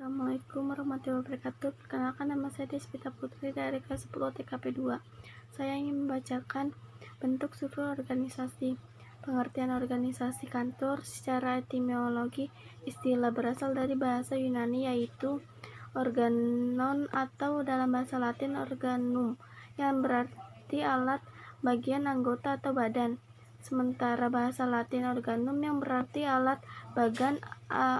Assalamualaikum warahmatullahi wabarakatuh. Perkenalkan, nama saya Deswita Putri dari kelas 10 TKP 2. Saya ingin membacakan bentuk struktur organisasi. Pengertian organisasi kantor secara etimologi, istilah berasal dari bahasa Yunani yaitu organon atau dalam bahasa Latin organum, yang berarti alat, bagian, anggota atau badan. Sementara bahasa Latin organum yang berarti alat, bagian,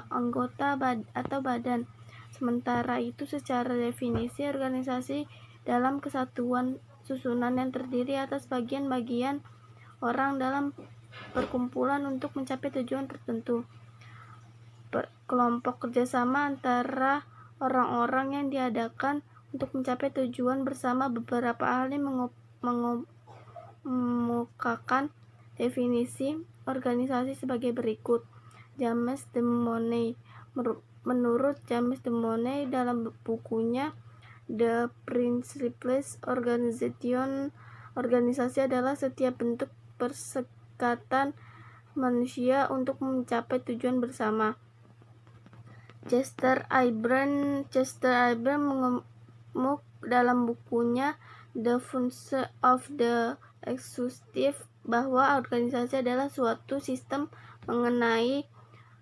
anggota atau badan. Sementara itu, secara definisi organisasi dalam kesatuan susunan yang terdiri atas bagian-bagian orang dalam perkumpulan untuk mencapai tujuan tertentu. Kelompok kerjasama antara orang-orang yang diadakan untuk mencapai tujuan bersama. Beberapa ahli mengemukakan definisi organisasi sebagai berikut. James de Money. Menurut James de Money dalam bukunya The Principles Organization, organisasi adalah setiap bentuk persekatan manusia untuk mencapai tujuan bersama. Chester Abraham mengemuk dalam bukunya The Function of the Executive bahwa organisasi adalah suatu sistem mengenai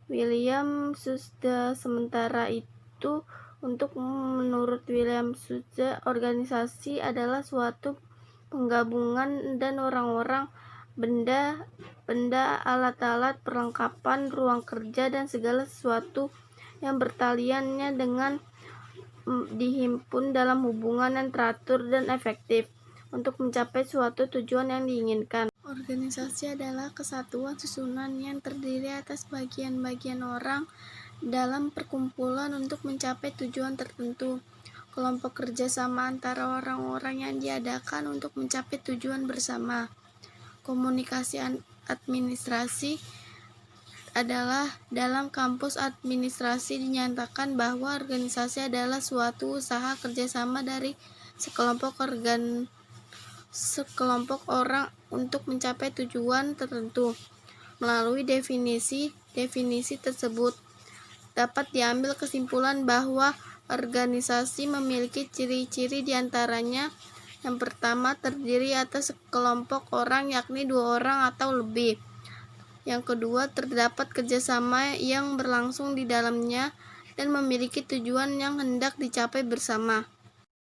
William Sussman. Sementara itu, menurut William Sussman, organisasi adalah suatu penggabungan dan orang-orang, benda, alat-alat, perlengkapan, ruang kerja, dan segala sesuatu yang bertaliannya dengan dihimpun dalam hubungan yang teratur dan efektif untuk mencapai suatu tujuan yang diinginkan. Organisasi adalah kesatuan susunan yang terdiri atas bagian-bagian orang dalam perkumpulan untuk mencapai tujuan tertentu. Kelompok kerjasama antara orang-orang yang diadakan untuk mencapai tujuan bersama. Komunikasi administrasi adalah dalam kampus administrasi dinyatakan bahwa organisasi adalah suatu usaha kerjasama dari sekelompok orang untuk mencapai tujuan tertentu. Melalui definisi tersebut dapat diambil kesimpulan bahwa organisasi memiliki ciri-ciri diantaranya. Yang pertama, terdiri atas sekelompok orang, yakni 2 orang atau lebih. Yang kedua, terdapat kerjasama yang berlangsung di dalamnya dan memiliki tujuan yang hendak dicapai bersama.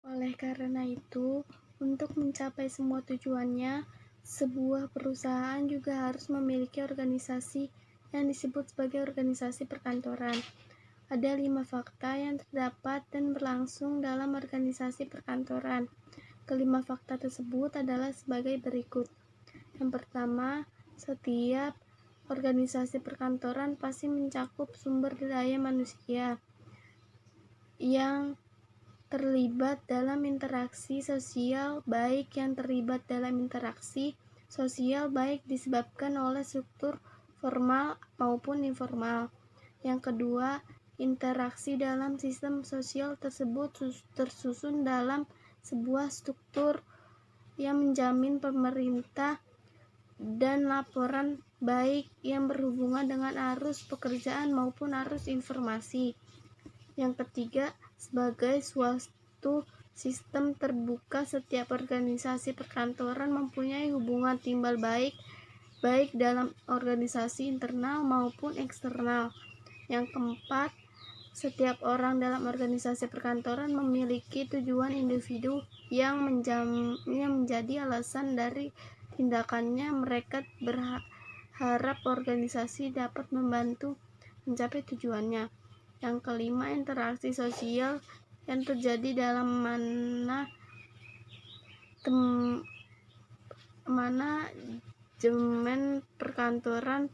Oleh karena itu, untuk mencapai semua tujuannya, sebuah perusahaan juga harus memiliki organisasi yang disebut sebagai organisasi perkantoran. Ada 5 fakta yang terdapat dan berlangsung dalam organisasi perkantoran. Kelima fakta tersebut adalah sebagai berikut. Yang pertama, setiap organisasi perkantoran pasti mencakup sumber daya manusia yang terlibat dalam interaksi sosial, baik yang terlibat dalam interaksi sosial baik disebabkan oleh struktur formal maupun informal. Yang kedua, interaksi dalam sistem sosial tersebut tersusun dalam sebuah struktur yang menjamin pemerintah dan laporan, baik yang berhubungan dengan arus pekerjaan maupun arus informasi. Yang ketiga, sebagai suatu sistem terbuka, setiap organisasi perkantoran mempunyai hubungan timbal baik dalam organisasi internal maupun eksternal. Yang keempat, setiap orang dalam organisasi perkantoran memiliki tujuan individu yang menjadi alasan dari tindakannya. Mereka berharap organisasi dapat membantu mencapai tujuannya. Yang kelima, interaksi sosial yang terjadi dalam manajemen perkantoran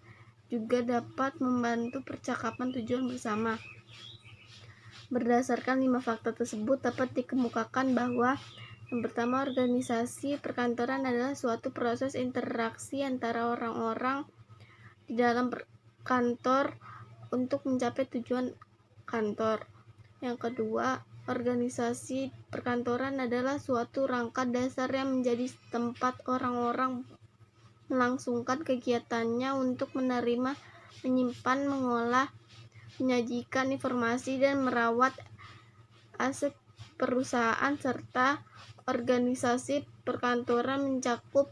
juga dapat membantu percakapan tujuan bersama. Berdasarkan 5 fakta tersebut dapat dikemukakan bahwa yang pertama, organisasi perkantoran adalah suatu proses interaksi antara orang-orang di dalam kantor untuk mencapai tujuan kantor. Yang kedua, organisasi perkantoran adalah suatu rangka dasar yang menjadi tempat orang-orang melangsungkan kegiatannya untuk menerima, menyimpan, mengolah, menyajikan informasi dan merawat aset perusahaan, serta organisasi perkantoran mencakup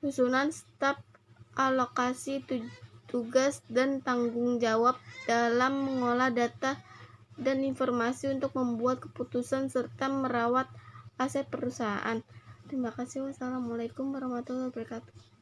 susunan staf, alokasi tugas, dan tanggung jawab dalam mengolah data dan informasi untuk membuat keputusan serta merawat aset perusahaan. Terima kasih. Wassalamualaikum warahmatullahi wabarakatuh.